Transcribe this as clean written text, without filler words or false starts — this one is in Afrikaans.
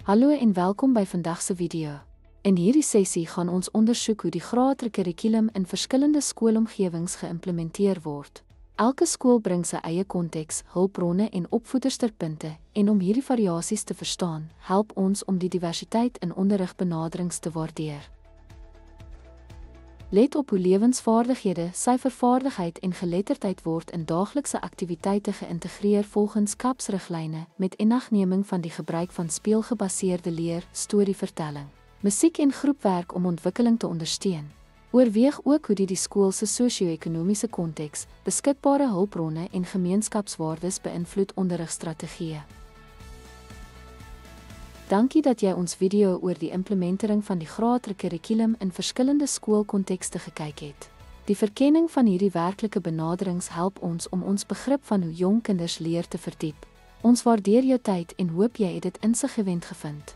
Hallo en welkom by vandag se video. In hierdie sessie gaan ons ondersoek hoe die graadre kurrikulum in verskillende skoolomgewings geïmplementeer word. Elke skool bring sy eie konteks, hulpbronne en opvoedersterpunte, en om hierdie variasies te verstaan, help ons om die diversiteit in onderrigbenaderings te waardeer. Let op hoe lewensvaardighede, syfervaardigheid en geletterdheid word in daaglikse aktiwiteite geïntegreer volgens KAPS-riglyne met inagneming van die gebruik van speelgebaseerde leer, storievertelling, musiek en groepwerk om ontwikkeling te ondersteun. Oorweeg ook hoe die skool se sosio-ekonomiese konteks, beskikbare hulpbronne en gemeenskapswaardes beïnvloed onderrigstrategieë. Dankie dat jy ons video oor die implementering van die graadre kurrikulum in verskillende skoolkontekste gekyk het. Die verkenning van hierdie werklike benaderings help ons om ons begrip van hoe jong kinders leer te verdiep. Ons waardeer jou tyd en hoop jy het dit insiggewend gevind.